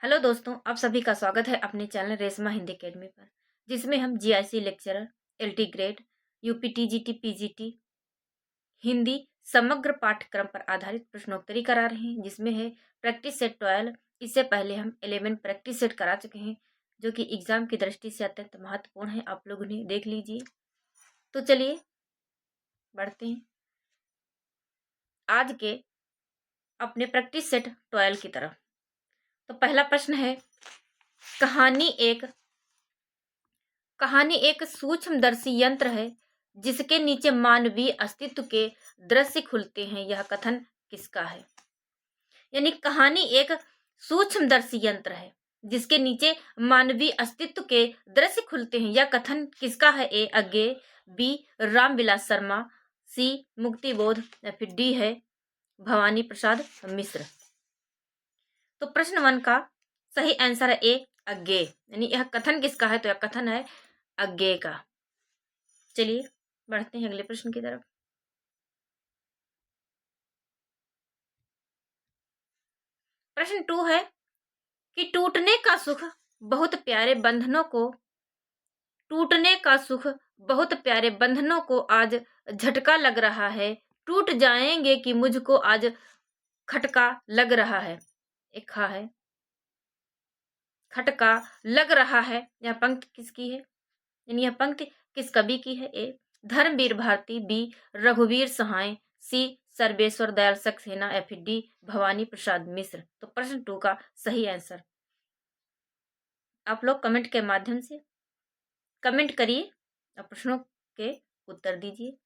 Hello दोस्तों, आप सभी का स्वागत है अपने चैनल रेशमा हिंदी अकेडमी पर, जिसमें हम GIC lecturer, LT grade, UP TGT, PGT, Hindi समग्र पाठ्यक्रम पर आधारित प्रश्नोत्तरी करा रहे हैं, जिसमें है प्रैक्टिस सेट 12। इससे पहले हम 11 प्रैक्टिस सेट करा चुके हैं, जो कि एग्जाम की दृष्टि से अत्यंत महत्वपूर्ण है। आप लोग उन्हें देख लीजिए। तो चलिए बढ़ते हैं आज के अपने प्रैक्टिस सेट 12 की तरफ। तो पहला प्रश्न है, कहानी एक कहानी एक सूक्ष्मदर्शी यंत्र है जिसके नीचे मानवीय अस्तित्व के दृश्य खुलते हैं। यह कथन किसका है? यानी कहानी एक सूक्ष्मदर्शी यंत्र है जिसके नीचे मानवीय अस्तित्व के दृश्य खुलते हैं। यह कथन किसका है? ए अज्ञेय, बी रामविलास शर्मा, सी मुक्तिबोध, या फिर डी है भवानी प्रसाद मिश्र। तो प्रश्न 1 का सही आंसर है ए अज्ञेय। यानी यह कथन किसका है? तो यह कथन है अज्ञेय का। चलिए बढ़ते हैं अगले प्रश्न की तरफ। प्रश्न 2 है कि टूटने का सुख बहुत प्यारे बंधनों को आज झटका लग रहा है। टूट जाएंगे कि मुझको आज खटका लग रहा है। एक खा है खटका लग रहा है। यह पंक्ति किसकी है? यानी यह पंक्ति किस कवि की है? ए धर्मवीर भारती, बी रघुवीर सहाय, सी सर्वेश्वर दयाल सक्सेना, या फिर डी भवानी प्रसाद मिश्र। तो प्रश्न 2 का सही आंसर आप लोग कमेंट के माध्यम से कमेंट करिए और प्रश्नों के उत्तर दीजिए।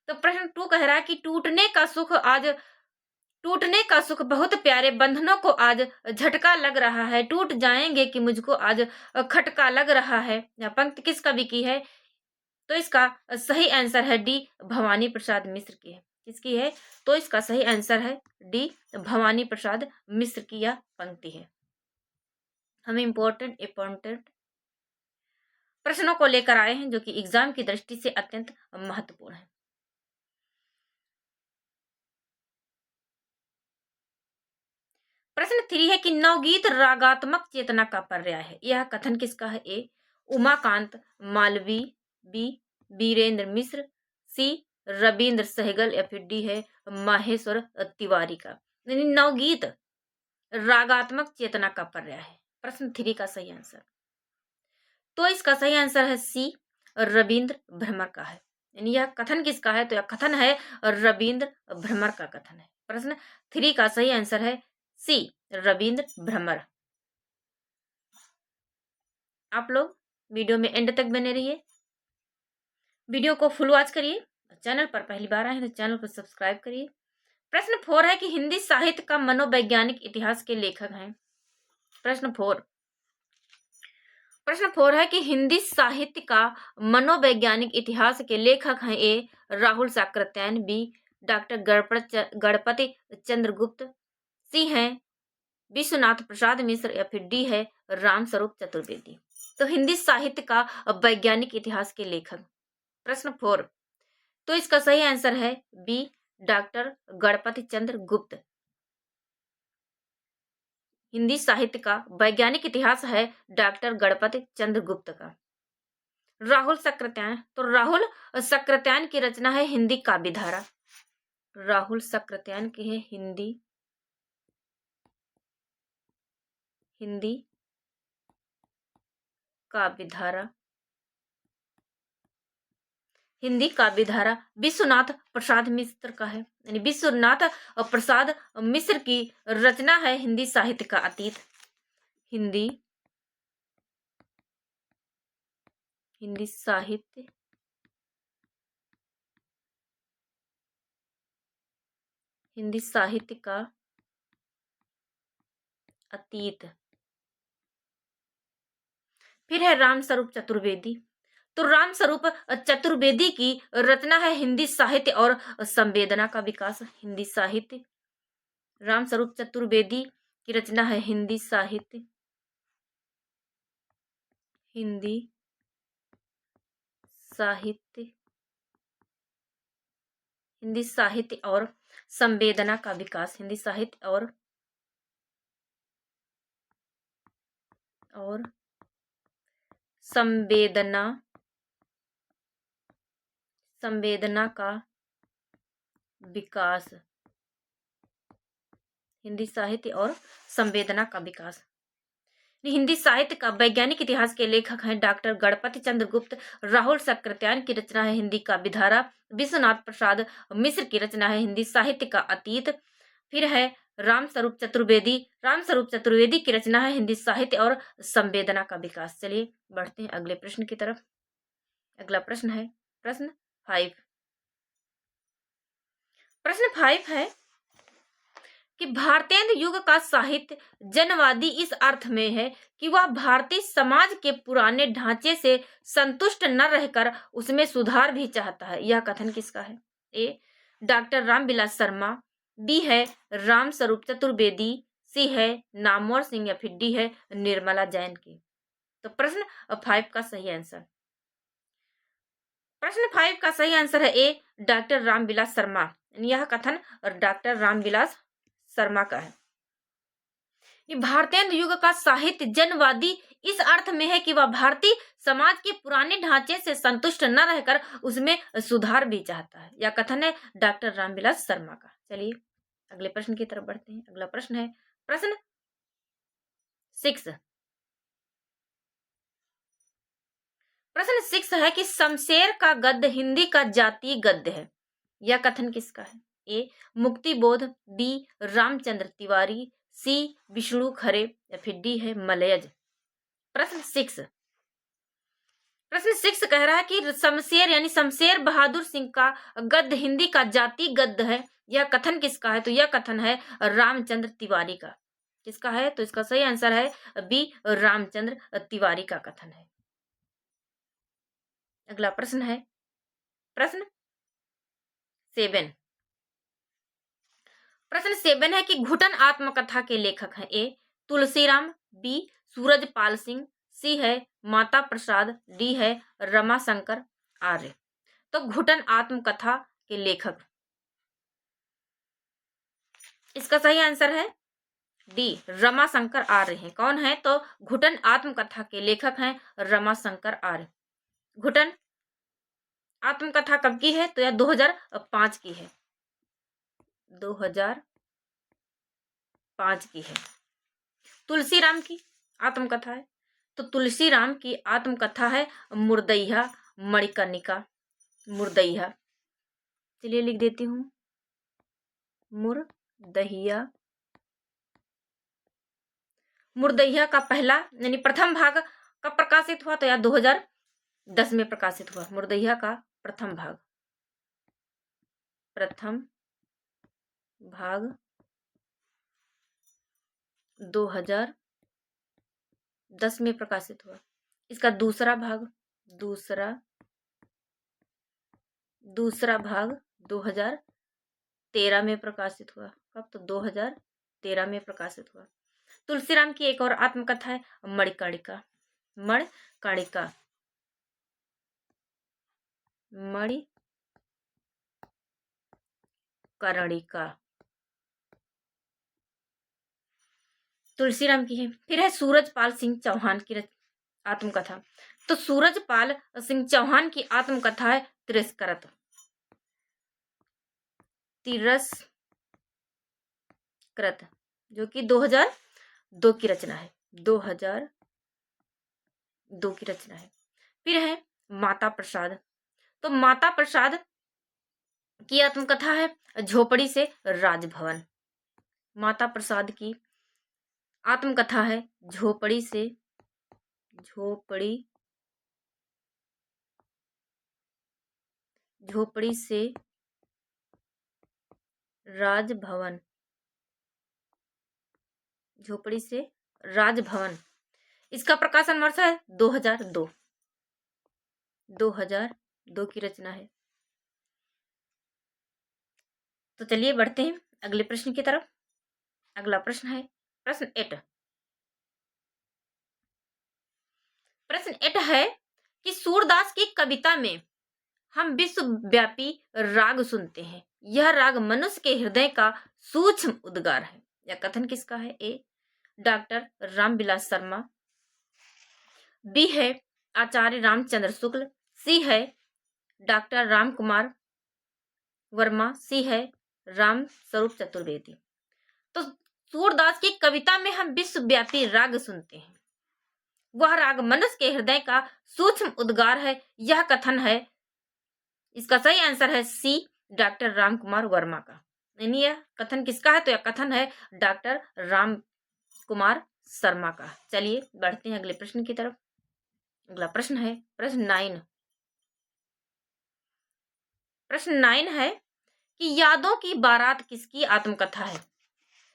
तो प्रश्न 2 कह रहा है कि टूटने का सुख बहुत प्यारे बंधनों को आज झटका लग रहा है। टूट जाएंगे कि मुझको आज खटका लग रहा है। यह पंक्ति किस कवि की है? तो इसका सही आंसर है डी भवानी प्रसाद मिश्र की है। किसकी है? तो इसका सही आंसर है डी भवानी प्रसाद मिश्र की यह पंक्ति है। हमें इंपॉर्टेंट प्रश्नों को लेकर आए हैं जो कि एग्जाम की दृष्टि से अत्यंत महत्वपूर्ण है। प्रश्न 3 है कि नवगीत रागात्मक चेतना का पर्याय है। यह कथन किसका है? ए उमाकांत मालवीय, बी बीरेंद्र मिश्र, सी रविंद्र सहगल, या फिर डी है माहेश्वर तिवारी का। यानी नवगीत रागात्मक चेतना का पर्याय है प्रश्न 3 का सही आंसर। तो इसका सही आंसर है सी रविंद्र भ्रमर का है। यानी यह कथन किसका है? तो यह कथन है रविंद्र भ्रमर का कथन है। प्रश्न 3 का सही आंसर है सी रविंद्र भ्रमर। आप लोग वीडियो में एंड तक बने रहिए, वीडियो को फुल वॉच करिए। चैनल पर पहली बार आए हैं तो चैनल को सब्सक्राइब करिए। प्रश्न 4 है कि हिंदी साहित्य का मनोवैज्ञानिक इतिहास के लेखक हैं। प्रश्न 4 है कि हिंदी साहित्य का मनोवैज्ञानिक इतिहास के लेखक हैं। ए राहुल साकृत्यायन, बी डॉक्टर गणपति चंद्रगुप्त, सी हैं विश्वनाथ प्रसाद मिश्र, या फिर डी है रामस्वरूप चतुर्वेदी। तो हिंदी साहित्य का वैज्ञानिक इतिहास के लेखक प्रश्न 4। तो इसका सही आंसर है बी डॉक्टर गणपति चंद्र गुप्त। हिंदी साहित्य का वैज्ञानिक इतिहास है डॉक्टर गणपति चंद्र गुप्त का। राहुल सक्रात्यायन, तो राहुल सक्रात्यायन की रचना है हिंदी काव्यधारा। राहुल सक्रात्यायन की है हिंदी काव्यधारा। हिंदी काव्यधारा विश्वनाथ प्रसाद मिश्र का है। यानी विश्वनाथ प्रसाद मिश्र की रचना है हिंदी साहित्य का अतीत। हिंदी साहित्य का अतीत। फिर है रामस्वरूप चतुर्वेदी। तो रामस्वरूप चतुर्वेदी की रचना है हिंदी साहित्य और संवेदना का विकास। हिंदी साहित्य, रामस्वरूप चतुर्वेदी की रचना है हिंदी साहित्य और संवेदना का विकास। हिंदी साहित्य और और संवेदना संवेदना का विकास। हिंदी साहित्य और संवेदना का विकास। हिंदी साहित्य का वैज्ञानिक इतिहास के लेखक हैं डॉक्टर गणपति चंद्र गुप्त। राहुल सकृत्यायन की रचना है हिंदी का विधारा। विश्वनाथ प्रसाद मिश्र की रचना है हिंदी साहित्य का अतीत। फिर है रामस्वरूप चतुर्वेदी। रामस्वरूप चतुर्वेदी की रचना है हिंदी साहित्य और संवेदना का विकास। चलिए बढ़ते हैं अगले प्रश्न की तरफ। अगला प्रश्न है प्रश्न 5। प्रश्न 5 है कि भारतेंदु युग का साहित्य जनवादी इस अर्थ में है कि वह भारतीय समाज के पुराने ढांचे से संतुष्ट न रहकर उसमें सुधार भी चाहता है। यह कथन किसका है? ए डॉक्टर रामविलास शर्मा, बी है रामस्वरूप चतुर्वेदी, सी है नामवर सिंह या फिर डी है निर्मला जैन की। तो प्रश्न 5 का सही आंसर, प्रश्न 5 का सही आंसर है ए डॉक्टर रामविलास शर्मा। यह कथन डॉक्टर रामविलास शर्मा का है। ये भारतेंदु युग का साहित्य जनवादी इस अर्थ में है कि वह भारतीय समाज के पुराने ढांचे से संतुष्ट न रहकर उसमें सुधार भी चाहता है। यह कथन है डॉक्टर रामविलास शर्मा का। चलिए अगले प्रश्न की तरफ बढ़ते हैं। अगला प्रश्न है प्रश्न 6। प्रश्न 6 है कि शमशेर का गद्य हिंदी का जातीय गद्य है। यह कथन किसका है? ए मुक्तिबोध, बी रामचंद्र तिवारी, सी विष्णु खरे या फिर डी है मलयज। प्रश्न 6 कह रहा है कि शमशेर यानी शमशेर बहादुर सिंह का गद्य हिंदी का जातीय गद्य है। यह कथन किसका है? तो यह कथन है रामचंद्र तिवारी का। किसका है? तो इसका सही आंसर है बी रामचंद्र तिवारी का कथन है। अगला प्रश्न है प्रश्न 7। प्रश्न 7 है कि घुटन आत्मकथा के लेखक हैं। ए तुलसीराम, बी सूरजपाल सिंह, सी है माता प्रसाद, डी है रमाशंकर आर्य। तो घुटन आत्मकथा के लेखक, इसका सही आंसर है डी रमाशंकर आर्य हैं। कौन है? तो घुटन आत्मकथा के लेखक हैं रमाशंकर आर्य। घुटन आत्मकथा कब की है? तो यह 2005 की है। 2005 की है। तुलसीराम की आत्मकथा है, तो तुलसीराम की आत्मकथा है मुर्दैया मणिकर्णिका। मुर्दैया, चलिए लिख देती हूं मुर्दैया। मुर्दैया का पहला यानी प्रथम भाग कब प्रकाशित हुआ? तो यह 2010 में प्रकाशित हुआ। मुर्दैया का प्रथम भाग 2010 में प्रकाशित हुआ। इसका दूसरा भाग 2013 में प्रकाशित हुआ। कब? तो 2013 में प्रकाशित हुआ। तुलसीराम की एक और आत्मकथा है मणिकर्णिका। मणिकर्णिका तुलसीराम की है। फिर है सूरजपाल सिंह चौहान की आत्मकथा। तो सूरजपाल सिंह चौहान की आत्मकथा है तिरस्कृत। जो कि 2002 की रचना है। 2002 की रचना है। फिर है माता प्रसाद। तो माता प्रसाद की आत्मकथा है झोपड़ी से राजभवन। माता प्रसाद की आत्मकथा है झोपड़ी से राजभवन। झोपड़ी से राजभवन। इसका प्रकाशन वर्ष है 2002 की रचना है। तो चलिए बढ़ते हैं अगले प्रश्न की तरफ। अगला प्रश्न है प्रश्न 8। प्रश्न 8 है कि सूरदास की कविता में हम विश्वव्यापी राग सुनते हैं। यह राग मनुष्य के हृदय का सूक्ष्म उद्गार है। यह कथन किसका है? ए डॉक्टर रामविलास शर्मा, बी है आचार्य रामचंद्र शुक्ल, सी है डॉक्टर राम कुमार वर्मा, सी है राम स्वरूप चतुर्वेदी। तो सूरदास की कविता में हम विश्वव्यापी राग सुनते हैं। वह राग मनुष्य के हृदय का सूक्ष्म उद्गार है, यह कथन है। इसका सही आंसर है सी, डॉक्टर राम कुमार वर्मा का। यानी यह कथन किसका है? तो यह कथन है डॉक्टर राम कुमार शर्मा का। चलिए बढ़ते हैं अगले प्रश्न की तरफ। अगला प्रश्न है प्रश्न 9। प्रश्न 9 है कि यादों की बारात किसकी आत्मकथा है?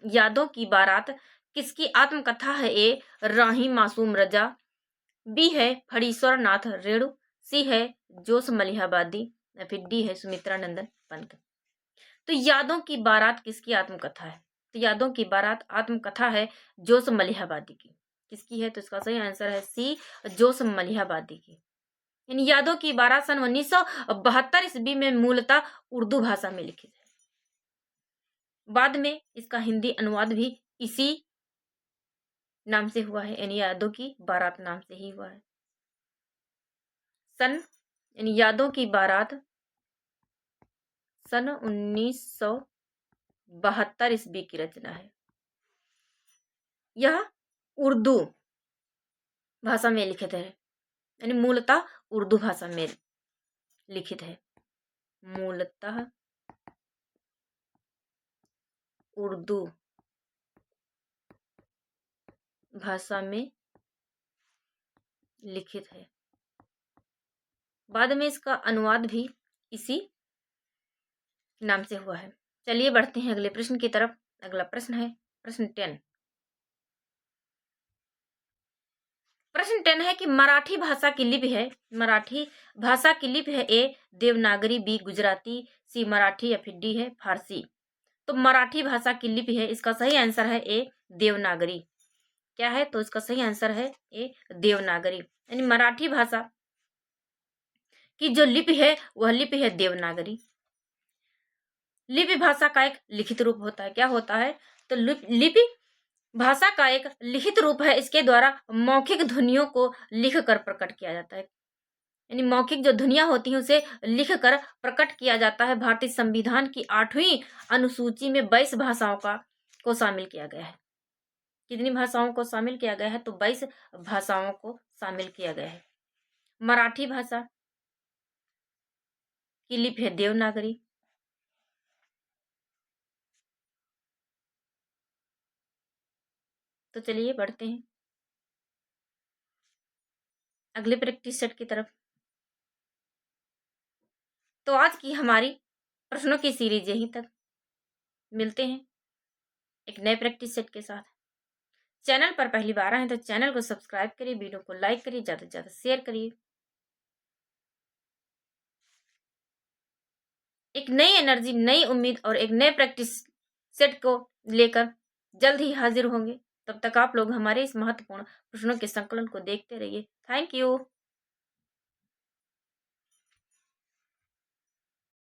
यादों की बारात किसकी आत्मकथा है? ए राही मासूम रजा, बी है फणीश्वर नाथ रेणु, सी है जोश मलिहाबादी, या फिर डी है सुमित्रा नंदन पंत। तो यादों की बारात किसकी आत्मकथा है? तो यादों की बारात आत्मकथा है जोश मलिहाबादी की। किसकी है? तो इसका सही आंसर है सी, जोश मलिहाबादी की। इन यादों की बारात सन 1972 ईस्वी में मूलतः उर्दू भाषा में लिखित है। बाद में इसका हिंदी अनुवाद भी इसी नाम से हुआ है, यानी यादों की बारात नाम से ही हुआ है। यानी यादों की बारात सन 1972 ईस्वी की रचना है। यह उर्दू भाषा में लिखित है, यानी मूलतः उर्दू भाषा में लिखित है। मूलतः उर्दू भाषा में लिखित है। बाद में इसका अनुवाद भी इसी नाम से हुआ है। चलिए बढ़ते हैं अगले प्रश्न की तरफ। अगला प्रश्न है प्रश्न 10। प्रश्न 10 है कि मराठी भाषा की लिपि है, मराठी भाषा की लिपि है ए देवनागरी, बी गुजराती, सी मराठी, या फिर डी है फारसी। तो मराठी भाषा की लिपि है, इसका सही आंसर है ए देवनागरी। क्या है? तो इसका सही आंसर है ए देवनागरी। यानी मराठी भाषा की जो लिपि है वह लिपि है देवनागरी। लिपि भाषा का एक लिखित रूप होता है। क्या होता है? तो लिपि भाषा का एक लिखित रूप है। इसके द्वारा मौखिक ध्वनियों को लिखकर प्रकट किया जाता है, यानी मौखिक जो ध्वनियां होती हैं उसे लिखकर प्रकट किया जाता है। भारतीय संविधान की 8वीं अनुसूची में 22 भाषाओं को शामिल किया गया है। कितनी भाषाओं को शामिल किया गया है? तो 22 भाषाओं को शामिल किया गया है। मराठी भाषा की लिपि है देवनागरी। तो चलिए बढ़ते हैं अगले प्रैक्टिस सेट की तरफ। तो आज की हमारी प्रश्नों की सीरीज यहीं तक। मिलते हैं एक नए प्रैक्टिस सेट के साथ। चैनल पर पहली बार आए तो चैनल को सब्सक्राइब करिए, वीडियो को लाइक करिए, ज़्यादा से ज़्यादा शेयर करिए। एक नई एनर्जी, नई उम्मीद और एक नए प्रैक्टिस सेट को लेकर जल्द ही हाजिर होंगे। तब तक आप लोग हमारे इस महत्वपूर्ण प्रश्नों के संकलन को देखते रहिए। Thank you.